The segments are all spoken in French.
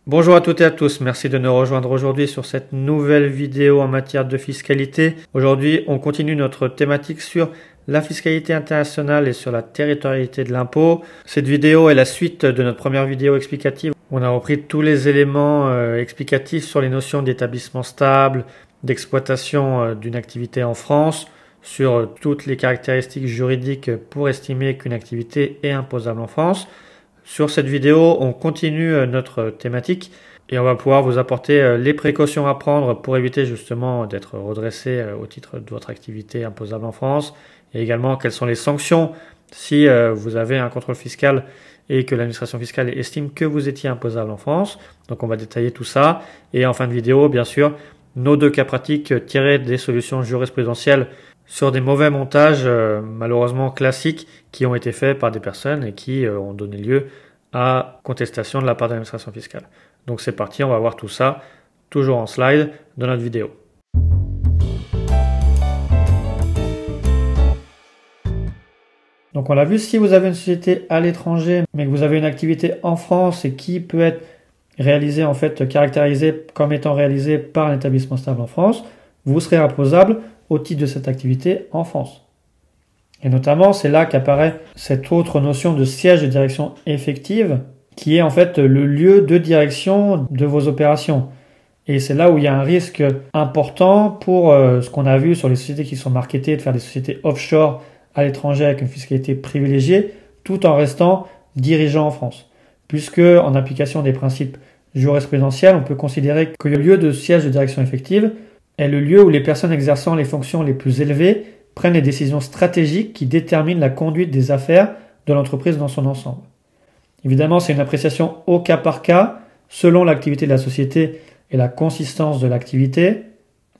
Bonjour à toutes et à tous, merci de nous rejoindre aujourd'hui sur cette nouvelle vidéo en matière de fiscalité. Aujourd'hui, on continue notre thématique sur la fiscalité internationale et sur la territorialité de l'impôt. Cette vidéo est la suite de notre première vidéo explicative. On a repris tous les éléments explicatifs sur les notions d'établissement stable, d'exploitation d'une activité en France, sur toutes les caractéristiques juridiques pour estimer qu'une activité est imposable en France. Sur cette vidéo, on continue notre thématique et on va pouvoir vous apporter les précautions à prendre pour éviter justement d'être redressé au titre de votre activité imposable en France, et également quelles sont les sanctions si vous avez un contrôle fiscal et que l'administration fiscale estime que vous étiez imposable en France. Donc on va détailler tout ça, et en fin de vidéo, bien sûr, nos deux cas pratiques tirés des solutions jurisprudentielles sur des mauvais montages malheureusement classiques qui ont été faits par des personnes et qui ont donné lieu à contestation de la part de l'administration fiscale. Donc c'est parti, on va voir tout ça, toujours en slide, dans notre vidéo. Donc on l'a vu, si vous avez une société à l'étranger, mais que vous avez une activité en France et qui peut être réalisée, en fait, caractérisée comme étant réalisée par un établissement stable en France, vous serez imposable au titre de cette activité en France. Et notamment, c'est là qu'apparaît cette autre notion de siège de direction effective, qui est en fait le lieu de direction de vos opérations. Et c'est là où il y a un risque important pour ce qu'on a vu sur les sociétés qui sont marketées, de faire des sociétés offshore à l'étranger avec une fiscalité privilégiée, tout en restant dirigeant en France. Puisque, en application des principes jurisprudentiels, on peut considérer que le lieu de siège de direction effective est le lieu où les personnes exerçant les fonctions les plus élevées prennent les décisions stratégiques qui déterminent la conduite des affaires de l'entreprise dans son ensemble. Évidemment, c'est une appréciation au cas par cas, selon l'activité de la société et la consistance de l'activité,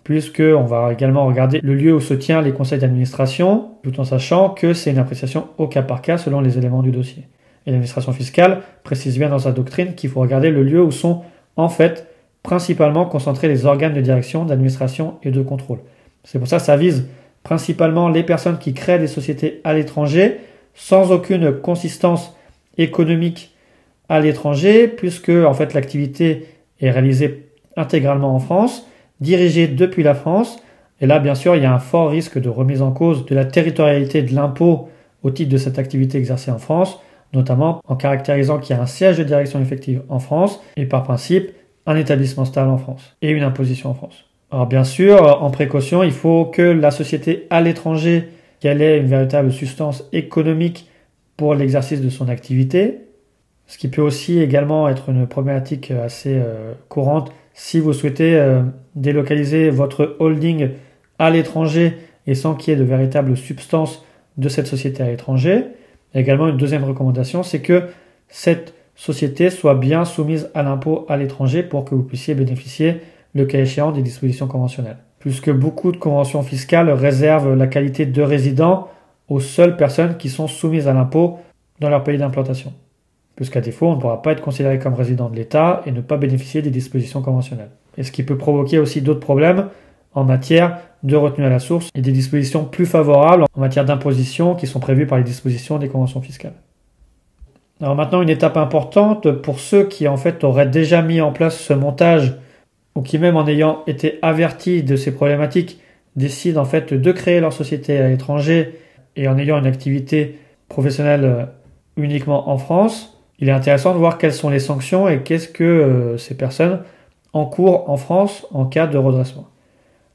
puisqu'on va également regarder le lieu où se tient les conseils d'administration, tout en sachant que c'est une appréciation au cas par cas selon les éléments du dossier. Et l'administration fiscale précise bien dans sa doctrine qu'il faut regarder le lieu où sont, en fait, principalement concentrés les organes de direction, d'administration et de contrôle. C'est pour ça que ça vise principalement les personnes qui créent des sociétés à l'étranger, sans aucune consistance économique à l'étranger, puisque en fait l'activité est réalisée intégralement en France, dirigée depuis la France, et là bien sûr il y a un fort risque de remise en cause de la territorialité de l'impôt au titre de cette activité exercée en France, notamment en caractérisant qu'il y a un siège de direction effective en France, et par principe un établissement stable en France et une imposition en France. Alors bien sûr, en précaution, il faut que la société à l'étranger, qu'elle ait une véritable substance économique pour l'exercice de son activité, ce qui peut aussi également être une problématique assez courante si vous souhaitez délocaliser votre holding à l'étranger et sans qu'il y ait de véritable substance de cette société à l'étranger. Également, une deuxième recommandation, c'est que cette société soit bien soumise à l'impôt à l'étranger pour que vous puissiez bénéficier, le cas échéant, des dispositions conventionnelles. Puisque beaucoup de conventions fiscales réservent la qualité de résident aux seules personnes qui sont soumises à l'impôt dans leur pays d'implantation. Puisqu'à défaut, on ne pourra pas être considéré comme résident de l'État et ne pas bénéficier des dispositions conventionnelles. Et ce qui peut provoquer aussi d'autres problèmes en matière de retenue à la source et des dispositions plus favorables en matière d'imposition qui sont prévues par les dispositions des conventions fiscales. Alors maintenant, une étape importante pour ceux qui en fait auraient déjà mis en place ce montage ou qui même en ayant été avertis de ces problématiques décident en fait de créer leur société à l'étranger et en ayant une activité professionnelle uniquement en France, il est intéressant de voir quelles sont les sanctions et qu'est-ce que ces personnes encourent en France en cas de redressement.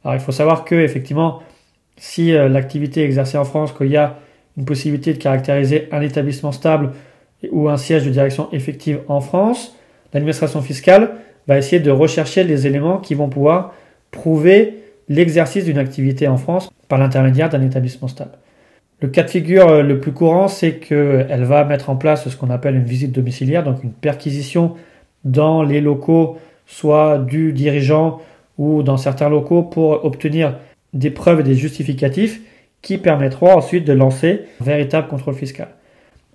Alors il faut savoir que effectivement, si l'activité est exercée en France, qu'il y a une possibilité de caractériser un établissement stable ou un siège de direction effective en France, l'administration fiscale va essayer de rechercher les éléments qui vont pouvoir prouver l'exercice d'une activité en France par l'intermédiaire d'un établissement stable. Le cas de figure le plus courant, c'est qu'elle va mettre en place ce qu'on appelle une visite domiciliaire, donc une perquisition dans les locaux, soit du dirigeant ou dans certains locaux, pour obtenir des preuves et des justificatifs qui permettront ensuite de lancer un véritable contrôle fiscal.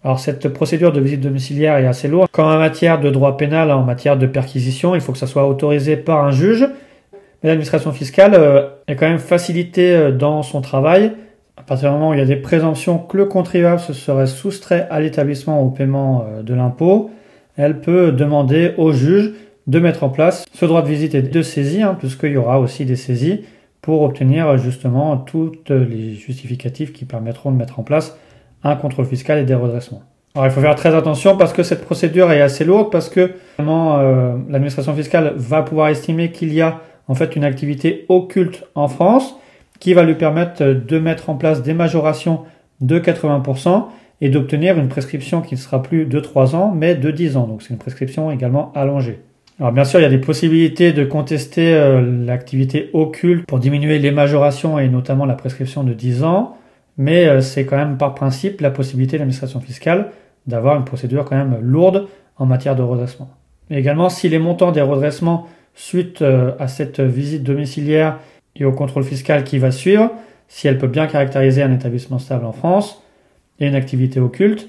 Alors cette procédure de visite domiciliaire est assez lourde. Quand en matière de droit pénal, en matière de perquisition, il faut que ça soit autorisé par un juge. Mais l'administration fiscale est quand même facilitée dans son travail. À partir du moment où il y a des présomptions que le contribuable se serait soustrait à l'établissement au paiement de l'impôt, elle peut demander au juge de mettre en place ce droit de visite et de saisie, puisqu'il y aura aussi des saisies pour obtenir justement toutes les justificatifs qui permettront de mettre en place un contrôle fiscal et des redressements. Alors il faut faire très attention parce que cette procédure est assez lourde, parce que l'administration fiscale va pouvoir estimer qu'il y a en fait une activité occulte en France qui va lui permettre de mettre en place des majorations de 80% et d'obtenir une prescription qui ne sera plus de 3 ans mais de 10 ans. Donc c'est une prescription également allongée. Alors bien sûr, il y a des possibilités de contester l'activité occulte pour diminuer les majorations et notamment la prescription de 10 ans, mais c'est quand même par principe la possibilité de l'administration fiscale d'avoir une procédure quand même lourde en matière de redressement. Et également, si les montants des redressements suite à cette visite domiciliaire et au contrôle fiscal qui va suivre, si elle peut bien caractériser un établissement stable en France et une activité occulte,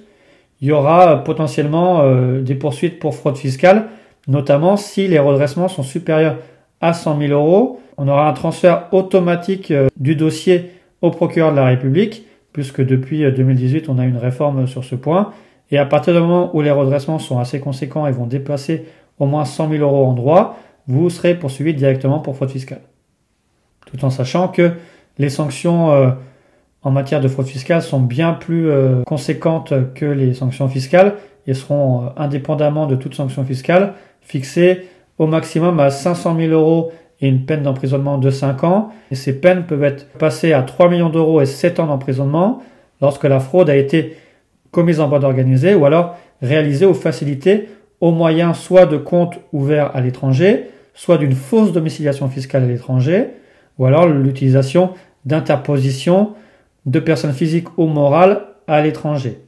il y aura potentiellement des poursuites pour fraude fiscale, notamment si les redressements sont supérieurs à 100 000 euros. On aura un transfert automatique du dossier au procureur de la République, puisque depuis 2018, on a une réforme sur ce point. Et à partir du moment où les redressements sont assez conséquents et vont dépasser au moins 100 000 euros en droit, vous serez poursuivi directement pour fraude fiscale. Tout en sachant que les sanctions en matière de fraude fiscale sont bien plus conséquentes que les sanctions fiscales et seront, indépendamment de toute sanction fiscale, fixées au maximum à 500 000 euros et une peine d'emprisonnement de 5 ans. Et ces peines peuvent être passées à 3 millions d'euros et 7 ans d'emprisonnement lorsque la fraude a été commise en bande organisée ou alors réalisée ou facilitée au moyen soit de comptes ouverts à l'étranger, soit d'une fausse domiciliation fiscale à l'étranger, ou alors l'utilisation d'interposition de personnes physiques ou morales à l'étranger.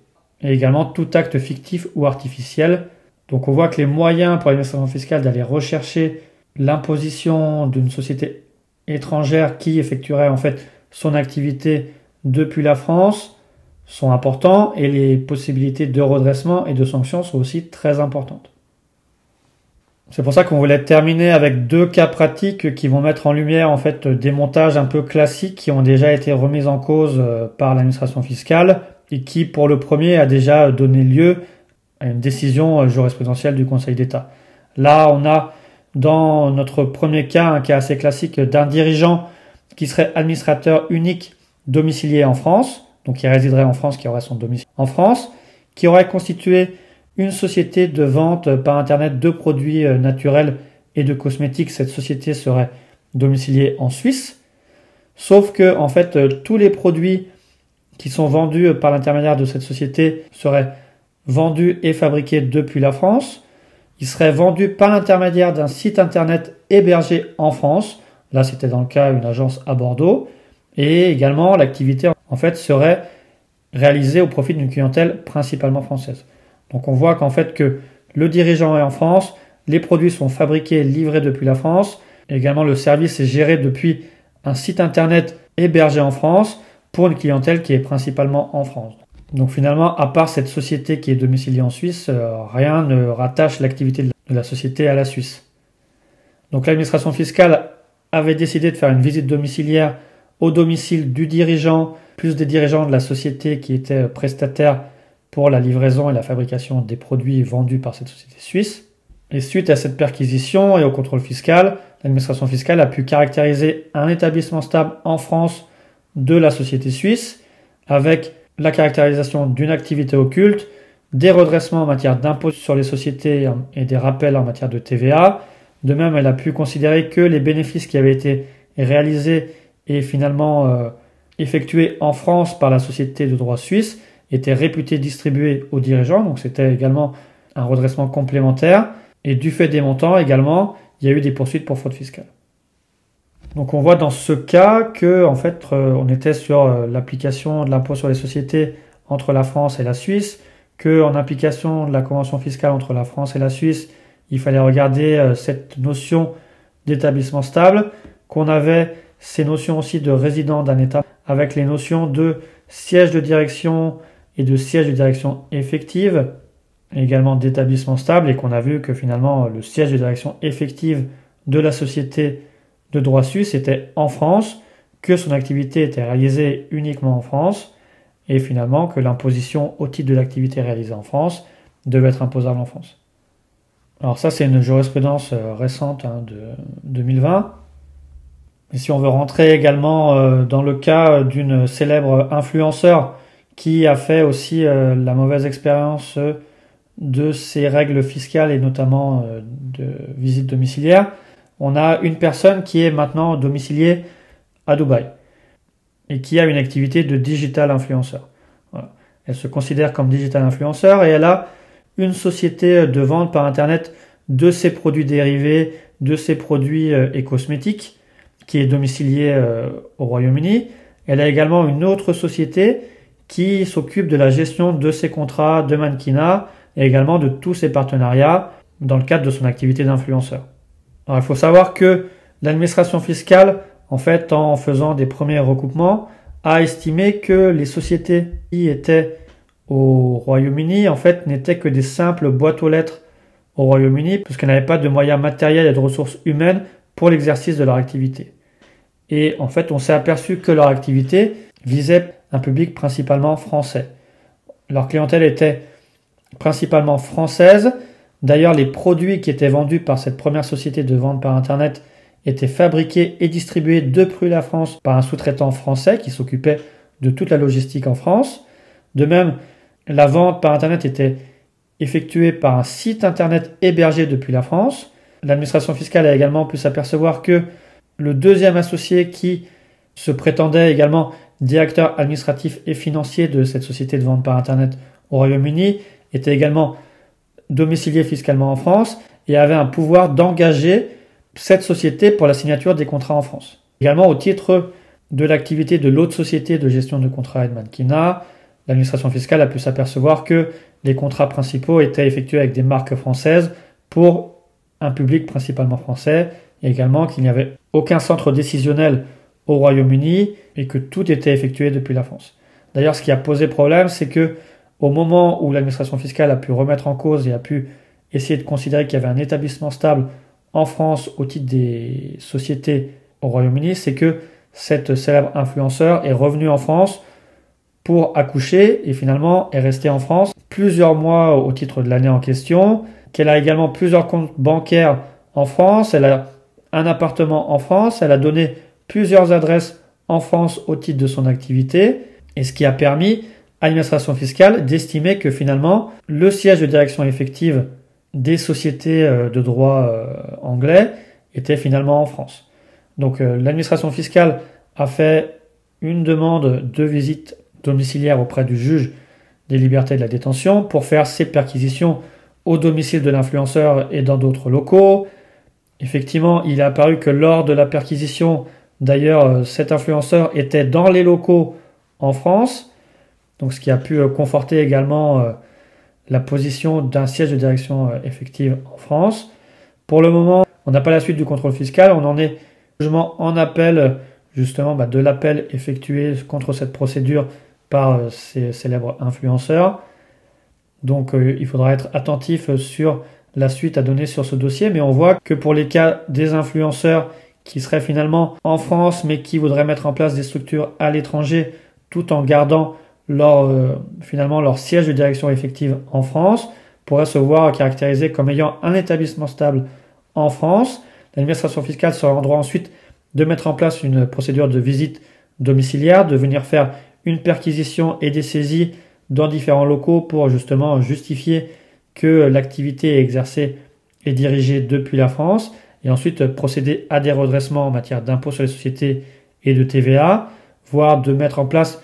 Et également tout acte fictif ou artificiel. Donc on voit que les moyens pour l'administration fiscale d'aller rechercher l'imposition d'une société étrangère qui effectuerait en fait son activité depuis la France sont importants et les possibilités de redressement et de sanctions sont aussi très importantes. C'est pour ça qu'on voulait terminer avec 2 cas pratiques qui vont mettre en lumière en fait des montages un peu classiques qui ont déjà été remis en cause par l'administration fiscale et qui pour le premier a déjà donné lieu à une décision jurisprudentielle du Conseil d'État. Là, on a dans notre premier cas un cas assez classique d'un dirigeant qui serait administrateur unique domicilié en France, donc qui résiderait en France, qui aurait son domicile en France, qui aurait constitué une société de vente par Internet de produits naturels et de cosmétiques. Cette société serait domiciliée en Suisse, sauf que en fait tous les produits qui sont vendus par l'intermédiaire de cette société seraient vendus et fabriqués depuis la France. Ils seraient vendus par l'intermédiaire d'un site Internet hébergé en France. Là, c'était dans le cas une agence à Bordeaux. Et également, l'activité en fait serait réalisée au profit d'une clientèle principalement française. Donc on voit qu'en fait que le dirigeant est en France, les produits sont fabriqués et livrés depuis la France. Et également, le service est géré depuis un site Internet hébergé en France pour une clientèle qui est principalement en France. Donc finalement, à part cette société qui est domiciliée en Suisse, rien ne rattache l'activité de la société à la Suisse. Donc l'administration fiscale avait décidé de faire une visite domiciliaire au domicile du dirigeant, plus des dirigeants de la société qui étaient prestataires pour la livraison et la fabrication des produits vendus par cette société suisse. Et suite à cette perquisition et au contrôle fiscal, l'administration fiscale a pu caractériser un établissement stable en France de la société suisse avec la caractérisation d'une activité occulte, des redressements en matière d'impôt sur les sociétés et des rappels en matière de TVA. De même, elle a pu considérer que les bénéfices qui avaient été réalisés et finalement effectués en France par la société de droit suisse étaient réputés distribués aux dirigeants. Donc c'était également un redressement complémentaire. Et du fait des montants également, il y a eu des poursuites pour fraude fiscale. Donc on voit dans ce cas que en fait on était sur l'application de l'impôt sur les sociétés entre la France et la Suisse, que en application de la convention fiscale entre la France et la Suisse, il fallait regarder cette notion d'établissement stable, qu'on avait ces notions aussi de résident d'un État avec les notions de siège de direction et de siège de direction effective, et également d'établissement stable, et qu'on a vu que finalement le siège de direction effective de la société de droit suisse était en France, que son activité était réalisée uniquement en France, et finalement que l'imposition au titre de l'activité réalisée en France devait être imposable en France. Alors ça, c'est une jurisprudence récente de 2020. Et si on veut rentrer également dans le cas d'une célèbre influenceur qui a fait aussi la mauvaise expérience de ces règles fiscales et notamment de visite domiciliaire, on a une personne qui est maintenant domiciliée à Dubaï et qui a une activité de digital influenceur. Voilà. Elle se considère comme digital influenceur et elle a une société de vente par internet de ses produits dérivés, de ses produits et cosmétiques qui est domiciliée au Royaume-Uni. Elle a également une autre société qui s'occupe de la gestion de ses contrats de mannequinat et également de tous ses partenariats dans le cadre de son activité d'influenceur. Alors, il faut savoir que l'administration fiscale, en fait, en faisant des premiers recoupements, a estimé que les sociétés qui étaient au Royaume-Uni, en fait, n'étaient que des simples boîtes aux lettres au Royaume-Uni, puisqu'elles n'avaient pas de moyens matériels et de ressources humaines pour l'exercice de leur activité. Et en fait, on s'est aperçu que leur activité visait un public principalement français. Leur clientèle était principalement française. D'ailleurs, les produits qui étaient vendus par cette première société de vente par Internet étaient fabriqués et distribués depuis la France par un sous-traitant français qui s'occupait de toute la logistique en France. De même, la vente par Internet était effectuée par un site Internet hébergé depuis la France. L'administration fiscale a également pu s'apercevoir que le deuxième associé qui se prétendait également directeur administratif et financier de cette société de vente par Internet au Royaume-Uni était également domicilié fiscalement en France et avait un pouvoir d'engager cette société pour la signature des contrats en France. Également au titre de l'activité de l'autre société de gestion de contrats et de mannequinat, l'administration fiscale a pu s'apercevoir que les contrats principaux étaient effectués avec des marques françaises pour un public principalement français et également qu'il n'y avait aucun centre décisionnel au Royaume-Uni et que tout était effectué depuis la France. D'ailleurs, ce qui a posé problème, c'est que au moment où l'administration fiscale a pu remettre en cause et a pu essayer de considérer qu'il y avait un établissement stable en France au titre des sociétés au Royaume-Uni, c'est que cette célèbre influenceur est revenue en France pour accoucher et finalement est restée en France plusieurs mois au titre de l'année en question, qu'elle a également plusieurs comptes bancaires en France, elle a un appartement en France, elle a donné plusieurs adresses en France au titre de son activité, et ce qui a permis à l'administration fiscale d'estimer que finalement le siège de direction effective des sociétés de droit anglais était finalement en France. Donc l'administration fiscale a fait une demande de visite domiciliaire auprès du juge des libertés et de la détention pour faire ces perquisitions au domicile de l'influenceur et dans d'autres locaux. Effectivement, il est apparu que lors de la perquisition, d'ailleurs, cet influenceur était dans les locaux en France, donc ce qui a pu conforter également la position d'un siège de direction effective en France. Pour le moment, on n'a pas la suite du contrôle fiscal, on en est jugement en appel justement de l'appel effectué contre cette procédure par ces célèbres influenceurs. Donc il faudra être attentif sur la suite à donner sur ce dossier, mais on voit que pour les cas des influenceurs qui seraient finalement en France mais qui voudraient mettre en place des structures à l'étranger tout en gardant finalement leur siège de direction effective en France, pourraient se voir caractérisés comme ayant un établissement stable en France. L'administration fiscale sera en droit ensuite de mettre en place une procédure de visite domiciliaire, de venir faire une perquisition et des saisies dans différents locaux pour justement justifier que l'activité est exercée et dirigée depuis la France, et ensuite procéder à des redressements en matière d'impôt sur les sociétés et de TVA, voire de mettre en place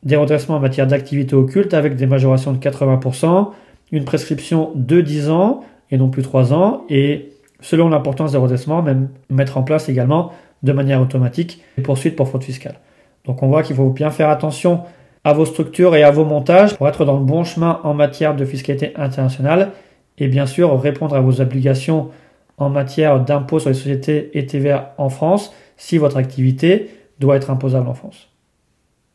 des redressements en matière d'activité occulte avec des majorations de 80%, une prescription de 10 ans et non plus 3 ans, et selon l'importance des redressements, même mettre en place également de manière automatique des poursuites pour fraude fiscale. Donc on voit qu'il faut bien faire attention à vos structures et à vos montages pour être dans le bon chemin en matière de fiscalité internationale et bien sûr répondre à vos obligations en matière d'impôt sur les sociétés et TVA en France si votre activité doit être imposable en France.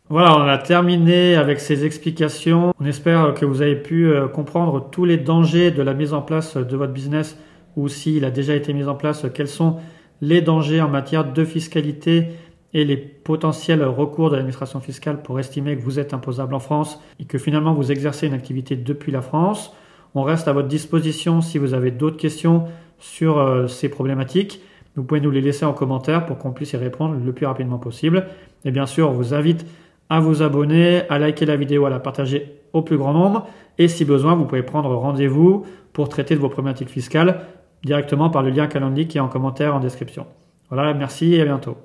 Voilà, on a terminé avec ces explications. On espère que vous avez pu comprendre tous les dangers de la mise en place de votre business ou s'il a déjà été mis en place, quels sont les dangers en matière de fiscalité et les potentiels recours de l'administration fiscale pour estimer que vous êtes imposable en France et que finalement vous exercez une activité depuis la France. On reste à votre disposition si vous avez d'autres questions sur ces problématiques. Vous pouvez nous les laisser en commentaire pour qu'on puisse y répondre le plus rapidement possible. Et bien sûr, on vous invite à vous abonner, à liker la vidéo, à la partager au plus grand nombre. Et si besoin, vous pouvez prendre rendez-vous pour traiter de vos problématiques fiscales directement par le lien Calendly qui est en commentaire en description. Voilà, merci et à bientôt.